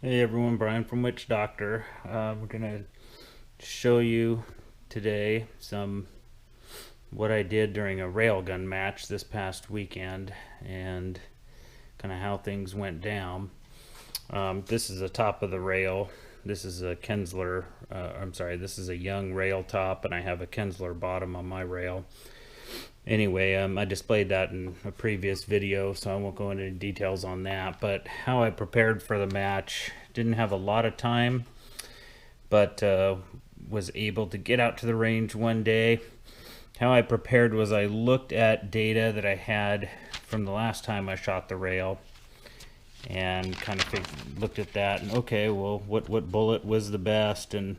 Hey everyone, Brian from Witch Doctor. We're gonna show you today some what I did during a railgun match this past weekend and kind of how things went down. This is the top of the rail. This is a Kinsler. This is a Young rail top, and I have a Kinsler bottom on my rail. Anyway, I displayed that in a previous video, so I won't go into details on that. But how I prepared for the match, didn't have a lot of time, but was able to get out to the range one day. How I prepared was I looked at data that I had from the last time I shot the rail, and kind of looked at that, and okay, well, what bullet was the best, and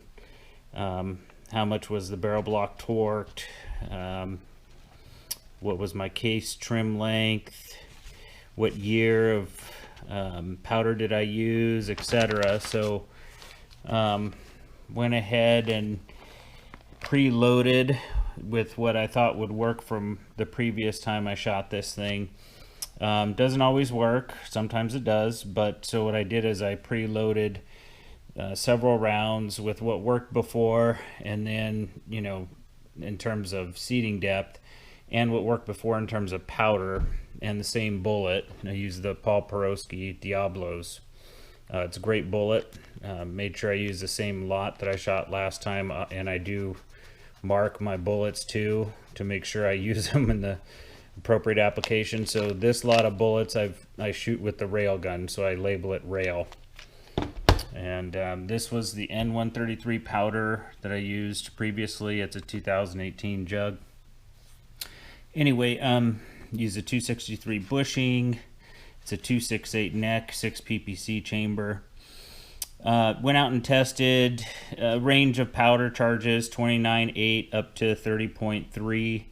how much was the barrel block torqued, what was my case trim length, what year of powder did I use, etc. So went ahead and preloaded with what I thought would work from the previous time I shot this thing. Doesn't always work, sometimes it does, but so what I did is I preloaded several rounds with what worked before, and then, you know, in terms of seating depth, and what worked before in terms of powder, and the same bullet. I used the Paul Porosky Diablos. It's a great bullet. Made sure I use the same lot that I shot last time, and I do mark my bullets too to make sure I use them in the appropriate application. So this lot of bullets I shoot with the rail gun, so I label it rail. And this was the N133 powder that I used previously. It's a 2018 jug. Anyway, use a 263 bushing. It's a 268 neck, 6 ppc chamber. Went out and tested a range of powder charges, 29.8 up to 30.3.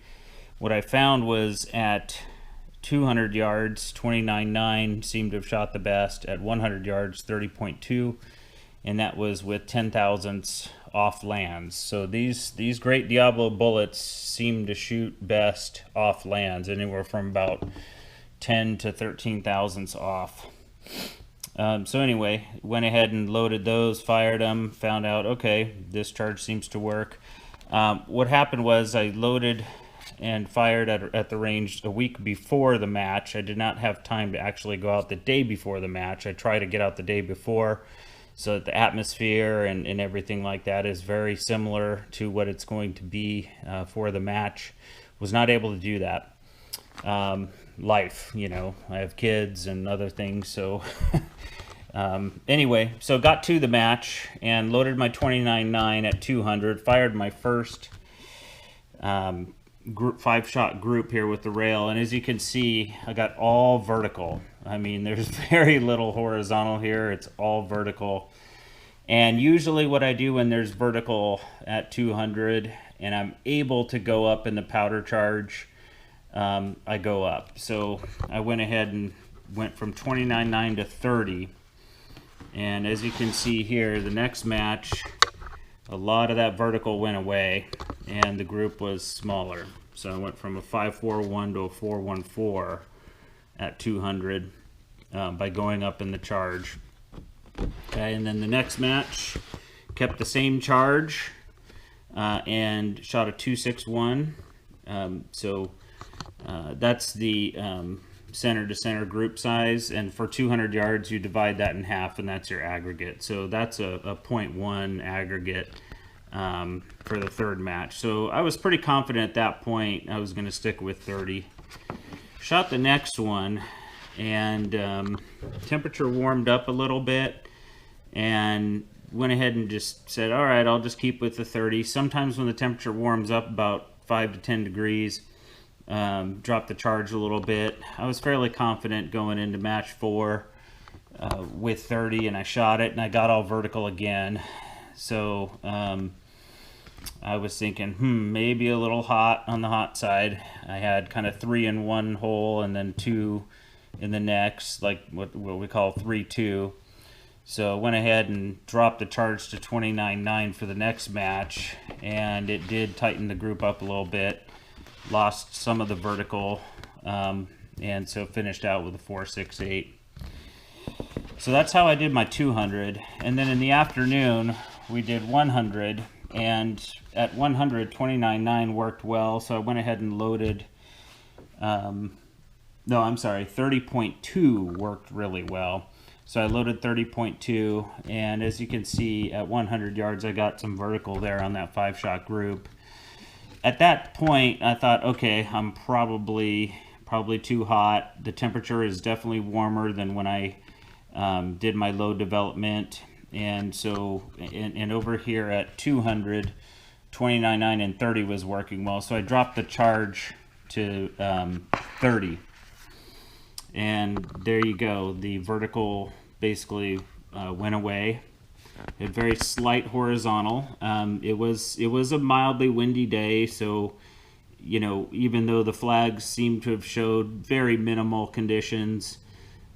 What I found was at 200 yards, 29.9 seemed to have shot the best. At 100 yards, 30.2, and that was with 10,000ths off lands. So these great Diablo bullets seem to shoot best off lands, anywhere from about 10 to 13 thousandths off. So anyway, went ahead and loaded those, fired them, found out, okay, this charge seems to work. What happened was I loaded and fired at the range a week before the match. I did not have time to actually go out the day before the match. I tried to get out the day before, so that the atmosphere and everything like that is very similar to what it's going to be for the match. Was not able to do that. Life, you know, I have kids and other things, so anyway, so got to the match and loaded my 29.9 at 200, fired my first group 5-shot group here with the rail, and as you can see, I got all vertical. I mean, there's very little horizontal here, it's all vertical. And usually what I do when there's vertical at 200 and I'm able to go up in the powder charge, I go up. So I went ahead and went from 29.9 to 30, and as you can see here, the next match, a lot of that vertical went away and the group was smaller. So I went from a 5.41 to a 4.14 at 200 by going up in the charge. Okay, and then the next match, kept the same charge and shot a 2.61. That's the center to center group size, and for 200 yards you divide that in half, and that's your aggregate. So that's a 0.1 aggregate for the third match. So I was pretty confident at that point I was going to stick with 30. Shot the next one, and temperature warmed up a little bit, and went ahead and just said, all right, I'll just keep with the 30. Sometimes when the temperature warms up about 5 to 10 degrees, drop the charge a little bit. I was fairly confident going into match 4 with 30, and I shot it and I got all vertical again. So I was thinking, maybe a little hot on the hot side. I had kind of 3 in one hole and then 2 in the next, like what we call 3-2. So I went ahead and dropped the charge to 29.9 for the next match, and it did tighten the group up a little bit. Lost some of the vertical, and so finished out with a 4.68. So that's how I did my 200. And then in the afternoon, we did 100. And at 100, 29.9 worked well. So I went ahead and loaded, no, I'm sorry, 30.2 worked really well. So I loaded 30.2. And as you can see, at 100 yards, I got some vertical there on that 5-shot group. At that point, I thought, okay, I'm probably too hot. The temperature is definitely warmer than when I did my load development. And so, and over here at 200, 29.9 and 30 was working well. So I dropped the charge to 30. And there you go. The vertical basically went away. A very slight horizontal. It was a mildly windy day, so you know, even though the flags seem to have showed very minimal conditions,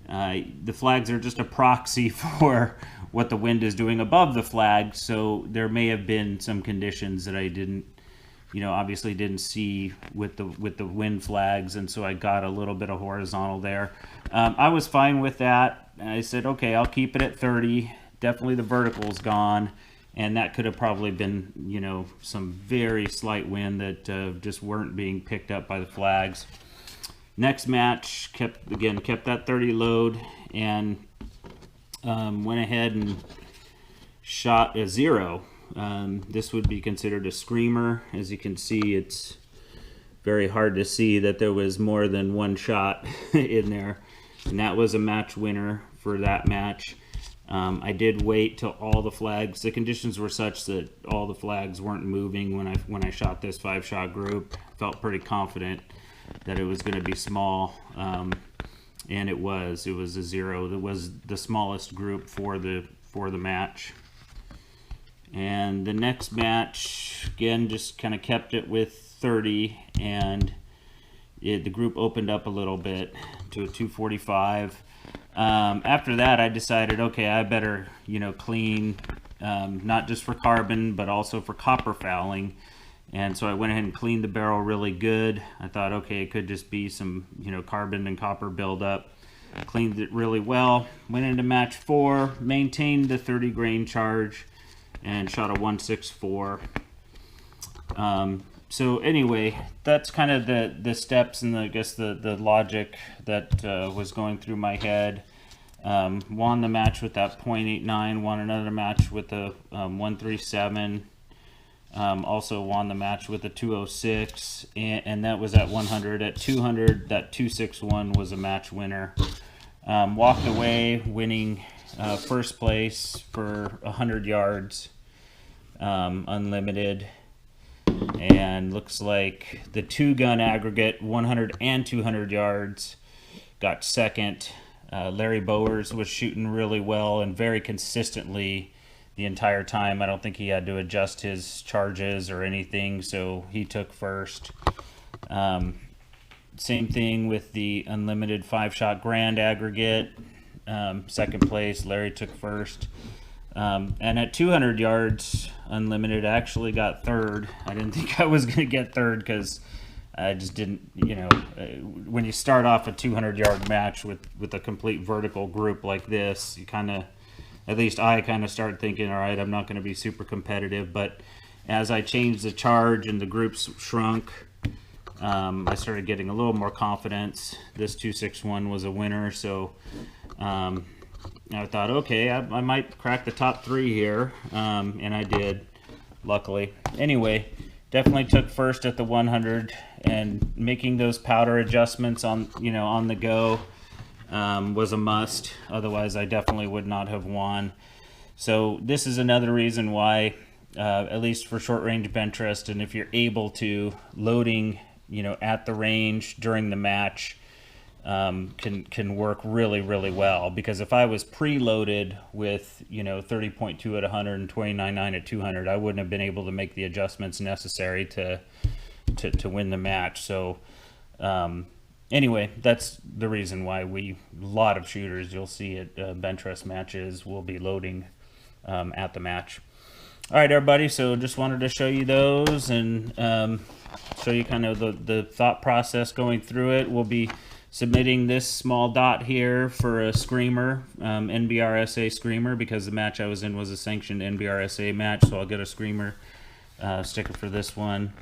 the flags are just a proxy for what the wind is doing above the flag. So there may have been some conditions that I didn't, you know, obviously didn't see with the wind flags, and so I got a little bit of horizontal there. I was fine with that. I said, okay, I'll keep it at 30. Definitely the vertical's gone, and that could have probably been, you know, some very slight wind that just weren't being picked up by the flags. Next match, kept that 30 load, and went ahead and shot a 0. This would be considered a screamer. As you can see, it's very hard to see that there was more than one shot in there, and that was a match winner for that match. I did wait till all the flags, the conditions were such that all the flags weren't moving when I shot this 5-shot group. Felt pretty confident that it was going to be small, and it was a 0. It was the smallest group for the match. And the next match, again, just kind of kept it with 30, and the group opened up a little bit to a 245. After that, I decided, okay, I better, you know, clean, not just for carbon, but also for copper fouling. And so I went ahead and cleaned the barrel really good. I thought, okay, it could just be some, you know, carbon and copper buildup. Cleaned it really well. Went into match 4, maintained the 30 grain charge, and shot a 164. So anyway, that's kind of the steps and I guess the logic that was going through my head. Won the match with that .89, won another match with a 137. Also won the match with a 206, and that was at 100. At 200, that 261 was a match winner. Walked away winning first place for 100 yards, unlimited. And looks like the 2-gun aggregate, 100 and 200 yards, got second. Larry Bowers was shooting really well and very consistently the entire time. I don't think he had to adjust his charges or anything, so he took first. Same thing with the unlimited 5-shot grand aggregate. Second place, Larry took first. And at 200 yards unlimited, I actually got third. I didn't think I was going to get third because I just didn't, you know, when you start off a 200-yard match with a complete vertical group like this, you kind of, at least I kind of start thinking, all right, I'm not going to be super competitive. But as I changed the charge and the groups shrunk, I started getting a little more confidence. This 261 was a winner, so I thought, okay, I might crack the top 3 here, and I did, luckily. Anyway, definitely took first at the 100, and making those powder adjustments on, you know, on the go was a must. Otherwise, I definitely would not have won. So this is another reason why, at least for short-range bench rest, and if you're able to, loading, you know, at the range during the match can work really, really well. Because if I was preloaded with, you know, 30.2 at 100 and 29.9 at 200, I wouldn't have been able to make the adjustments necessary to win the match. So anyway, that's the reason why a lot of shooters you'll see at bench rest matches will be loading at the match. All right, everybody, so just wanted to show you those and show you kind of the thought process going through it. We'll be submitting this small dot here for a screamer, NBRSA screamer, because the match I was in was a sanctioned NBRSA match, so I'll get a screamer sticker for this one.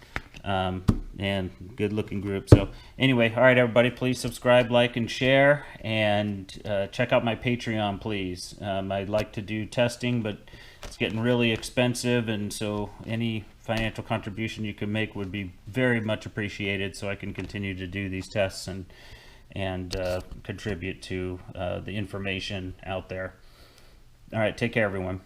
And good looking group. So anyway, all right, everybody, please subscribe, like, and share, and check out my Patreon, please. I'd like to do testing, but it's getting really expensive, and so any financial contribution you can make would be very much appreciated, so I can continue to do these tests and contribute to the information out there. All right, take care, everyone.